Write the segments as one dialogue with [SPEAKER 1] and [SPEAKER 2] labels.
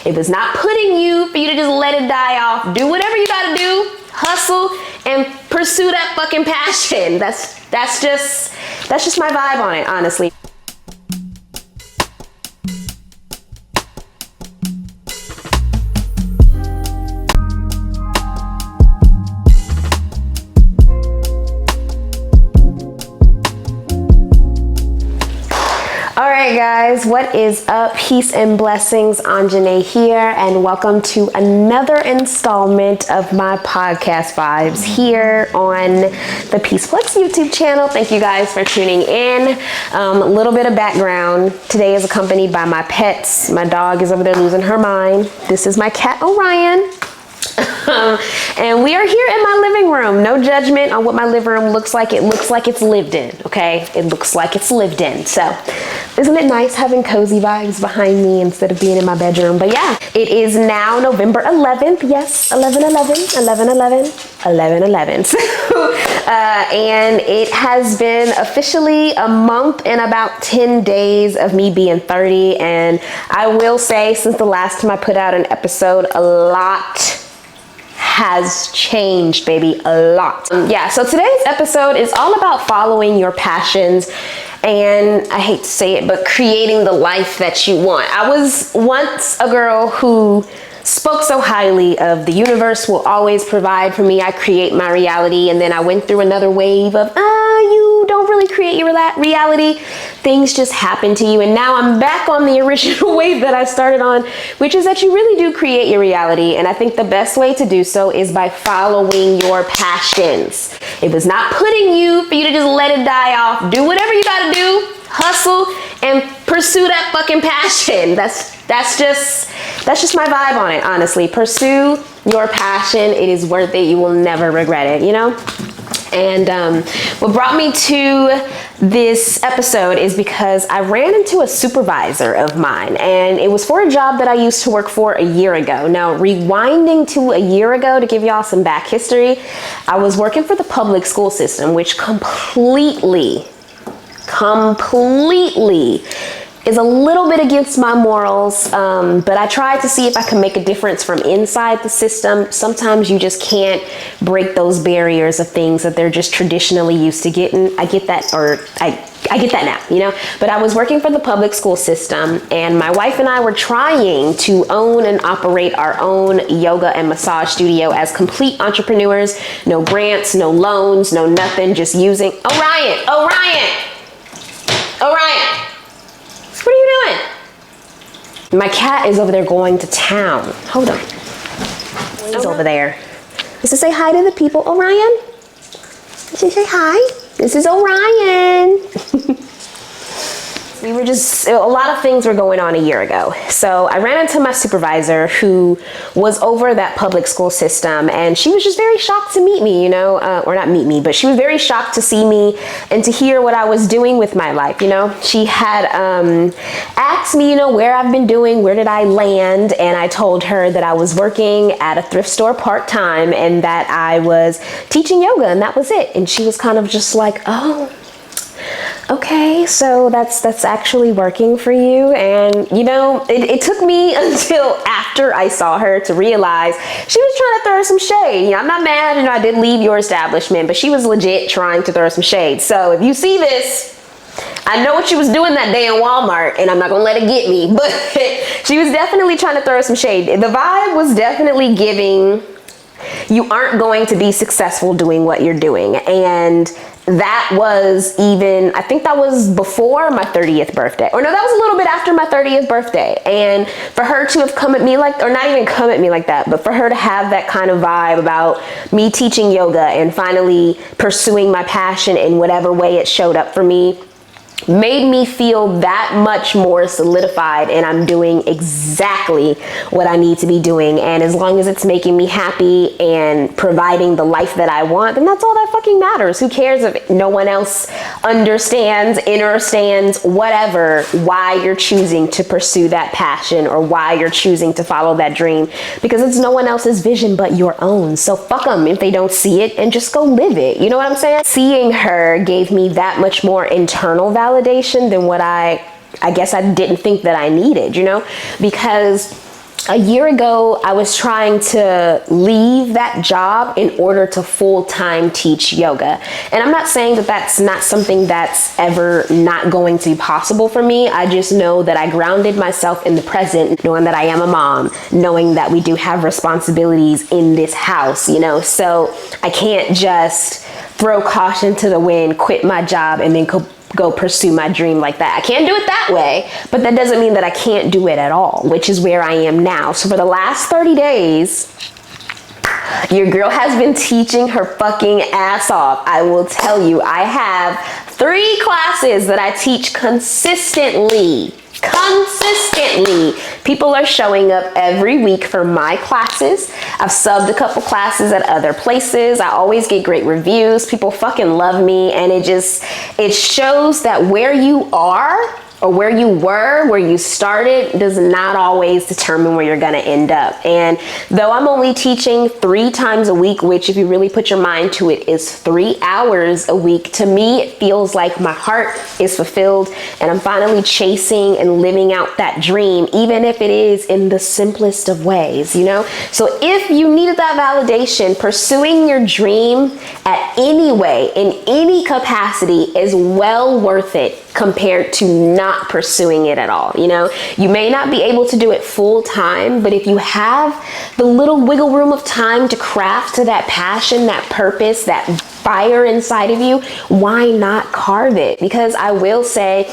[SPEAKER 1] It was not putting you for you to just let it die off. Do whatever you gotta do, hustle, and pursue that fucking passion. That's just my vibe on it, honestly. Alright guys, what is up? Peace and blessings. Anjanae here, and welcome to another installment of my podcast vibes here on the Peaceplex YouTube channel. Thank you guys for tuning in. A little bit of background. Today is accompanied by my pets. My dog is over there losing her mind. This is my cat Orion. And we are here in my living room. No judgment on what my living room looks like. It looks like it's lived in, okay? It looks like it's lived in. So, isn't it nice having cozy vibes behind me instead of being in my bedroom? But yeah, it is now November 11th. Yes, 11/11. So, and it has been officially a month and about 10 days of me being 30. And I will say, since the last time I put out an episode, a lot has changed, baby, a lot. Yeah, so today's episode is all about following your passions and, I hate to say it, but creating the life that you want. I was once a girl who spoke so highly of the universe will always provide for me. I create my reality. And then I went through another wave of, you don't really create your reality. Things just happen to you. And now I'm back on the original wave that I started on, which is that you really do create your reality. And I think the best way to do so is by following your passions. It was not putting you for you to just let it die off. Do whatever you gotta do, hustle, and pursue that fucking passion. That's just my vibe on it, honestly. Pursue your passion. It is worth it. You will never regret it, you know? And what brought me to this episode is because I ran into a supervisor of mine, and it was for a job that I used to work for a year ago. Now, rewinding to a year ago to give y'all some back history, I was working for the public school system, which completely is a little bit against my morals, but I tried to see if I could make a difference from inside the system. Sometimes you just can't break those barriers of things that they're just traditionally used to getting. I get that, or I get that now, you know? But I was working for the public school system, and my wife and I were trying to own and operate our own yoga and massage studio as complete entrepreneurs. No grants, no loans, no nothing, just using... Orion! What are you doing? My cat is over there going to town. Hold on. He's over there. Does it say hi to the people, Orion? Does it say hi? This is Orion. A lot of things were going on a year ago. So I ran into my supervisor who was over that public school system, and she was just very shocked to meet me, you know, or not meet me, but she was very shocked to see me and to hear what I was doing with my life, you know. She had asked me, you know, where I've been doing, where did I land, and I told her that I was working at a thrift store part-time and that I was teaching yoga, and that was it. And she was kind of just like, oh, okay, so that's actually working for you. And you know, it took me until after I saw her to realize she was trying to throw some shade. You know, I'm not mad, you know, I did leave your establishment, but she was legit trying to throw some shade. So if you see this, I know what she was doing that day in Walmart, and I'm not gonna let it get me, but she was definitely trying to throw some shade. The vibe was definitely giving, you aren't going to be successful doing what you're doing. And that was even, I think that was before my 30th birthday. Or no, that was a little bit after my 30th birthday. And for her to have come at me like, or not even come at me like that, but for her to have that kind of vibe about me teaching yoga and finally pursuing my passion in whatever way it showed up for me, made me feel that much more solidified, and I'm doing exactly what I need to be doing. And as long as it's making me happy and providing the life that I want, then that's all that fucking matters. Who cares if no one else understands, whatever, why you're choosing to pursue that passion or why you're choosing to follow that dream, because it's no one else's vision but your own. So fuck them if they don't see it, and just go live it. You know what I'm saying? Seeing her gave me that much more internal validation than what I guess I didn't think that I needed, you know, because a year ago, I was trying to leave that job in order to full-time teach yoga. And I'm not saying that that's not something that's ever not going to be possible for me. I just know that I grounded myself in the present, knowing that I am a mom, knowing that we do have responsibilities in this house, you know, so I can't just throw caution to the wind, quit my job, and then go pursue my dream like that. I can't do it that way, but that doesn't mean that I can't do it at all, which is where I am now. So for the last 30 days, your girl has been teaching her fucking ass off. I will tell you, I have 3 classes that I teach consistently. People are showing up every week for my classes. I've subbed a couple classes at other places. I always get great reviews. People fucking love me, and it shows that where you are or where you were, where you started, does not always determine where you're gonna end up. And though I'm only teaching 3 times a week, which if you really put your mind to it is 3 hours a week, to me it feels like my heart is fulfilled and I'm finally chasing and living out that dream, even if it is in the simplest of ways, you know? So if you needed that validation, pursuing your dream at any way, in any capacity, is well worth it compared to not pursuing it at all. You know, you may not be able to do it full time, but if you have the little wiggle room of time to craft to that passion, that purpose, that fire inside of you, why not carve it? Because I will say,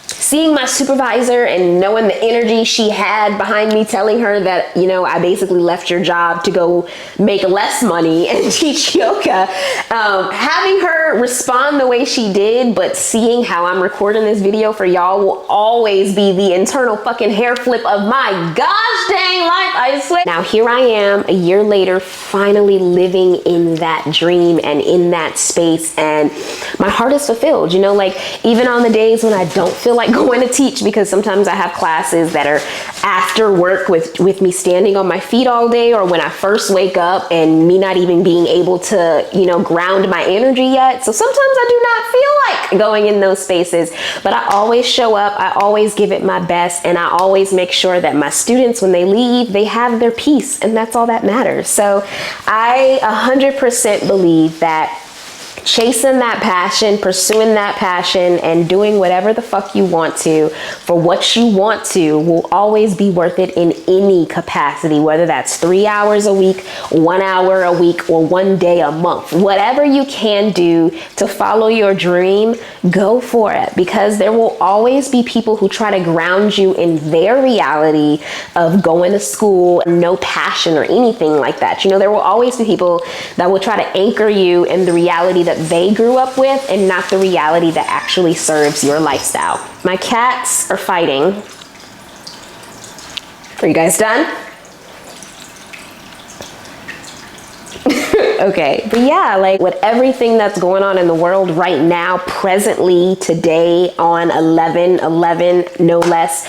[SPEAKER 1] seeing my supervisor and knowing the energy she had behind me telling her that, you know, I basically left your job to go make less money and teach yoga, having her respond the way she did, but seeing how I'm recording this video for y'all will always be the internal fucking hair flip of my gosh dang life, I swear. Now here I am a year later, finally living in that dream and in that space, and my heart is fulfilled. You know, like even on the days when I don't feel like going to teach, because sometimes I have classes that are after work with me standing on my feet all day, or when I first wake up and me not even being able to, you know, ground my energy yet. So sometimes I do not feel like going in those spaces, but I always show up, I always give it my best, and I always make sure that my students, when they leave, they have their peace, and that's all that matters. So I 100% believe that chasing that passion, pursuing that passion, and doing whatever the fuck you want to for what you want to will always be worth it in any capacity, whether that's 3 hours a week, 1 hour a week, or 1 day a month. Whatever you can do to follow your dream, go for it, because there will always be people who try to ground you in their reality of going to school, no passion or anything like that. You know, there will always be people that will try to anchor you in the reality that they grew up with and not the reality that actually serves your lifestyle. My cats are fighting. Are you guys done? Okay, but yeah, like with everything that's going on in the world right now, presently, today on 11/11, no less,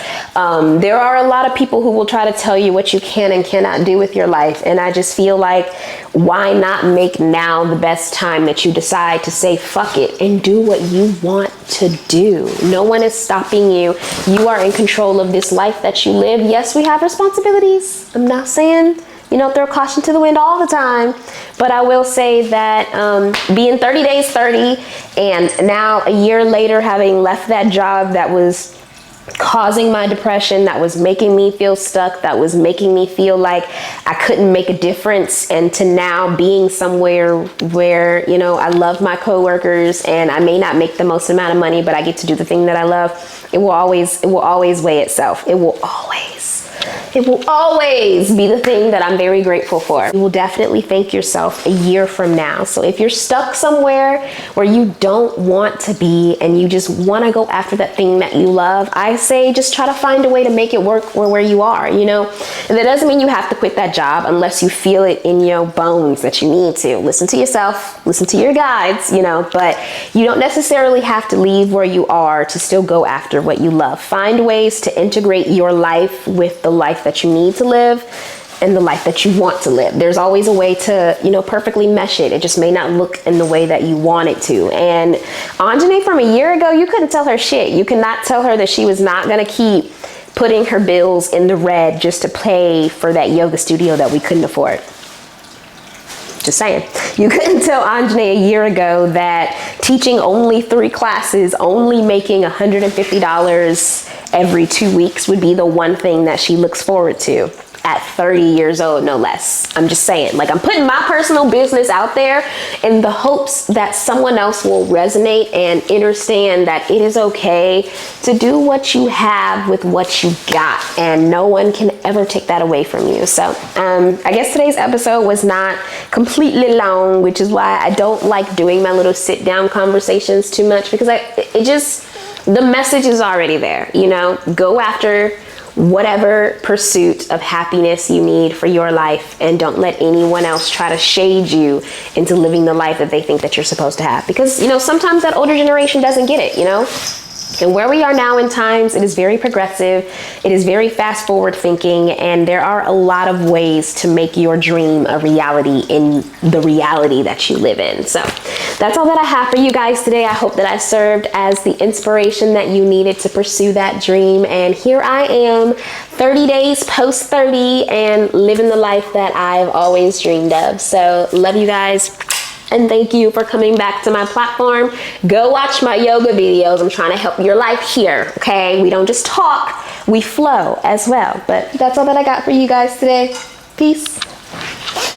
[SPEAKER 1] there are a lot of people who will try to tell you what you can and cannot do with your life. And I just feel like, why not make now the best time that you decide to say fuck it and do what you want to do? No one is stopping you. You are in control of this life that you live. Yes, we have responsibilities. I'm not saying, you know, throw caution to the wind all the time. But I will say that being 30 days 30 and now a year later having left that job that was causing my depression, that was making me feel stuck, that was making me feel like I couldn't make a difference, and to now being somewhere where, you know, I love my coworkers and I may not make the most amount of money, but I get to do the thing that I love, it will always weigh itself. It will always be the thing that I'm very grateful for. You will definitely thank yourself a year from now. So if you're stuck somewhere where you don't want to be and you just want to go after that thing that you love, I say just try to find a way to make it work where you are, you know? And that doesn't mean you have to quit that job unless you feel it in your bones that you need to. Listen to yourself, listen to your guides, you know, but you don't necessarily have to leave where you are to still go after what you love. Find ways to integrate your life with the life that you need to live and the life that you want to live. There's always a way to, you know, perfectly mesh it. It just may not look in the way that you want it to. And Anjanae from a year ago, you couldn't tell her shit. You could not tell her that she was not going to keep putting her bills in the red just to pay for that yoga studio that we couldn't afford. Just saying. You couldn't tell Anjane a year ago that teaching only 3 classes, only making $150 every 2 weeks would be the one thing that she looks forward to at 30 years old, no less. I'm just saying, like, I'm putting my personal business out there in the hopes that someone else will resonate and understand that it is okay to do what you have with what you got, and no one can ever take that away from you. So I guess today's episode was not completely long, which is why I don't like doing my little sit down conversations too much, because the message is already there. You know, go after whatever pursuit of happiness you need for your life, and don't let anyone else try to shade you into living the life that they think that you're supposed to have, because, you know, sometimes that older generation doesn't get it, you know. And where we are now in times, it is very progressive, it is very fast forward thinking, and there are a lot of ways to make your dream a reality in the reality that you live in. So that's all that I have for you guys today. I hope that I served as the inspiration that you needed to pursue that dream. And here I am, 30 days post 30, and living the life that I've always dreamed of. So love you guys. And thank you for coming back to my platform. Go watch my yoga videos. I'm trying to help your life here, okay? We don't just talk, we flow as well. But that's all that I got for you guys today. Peace.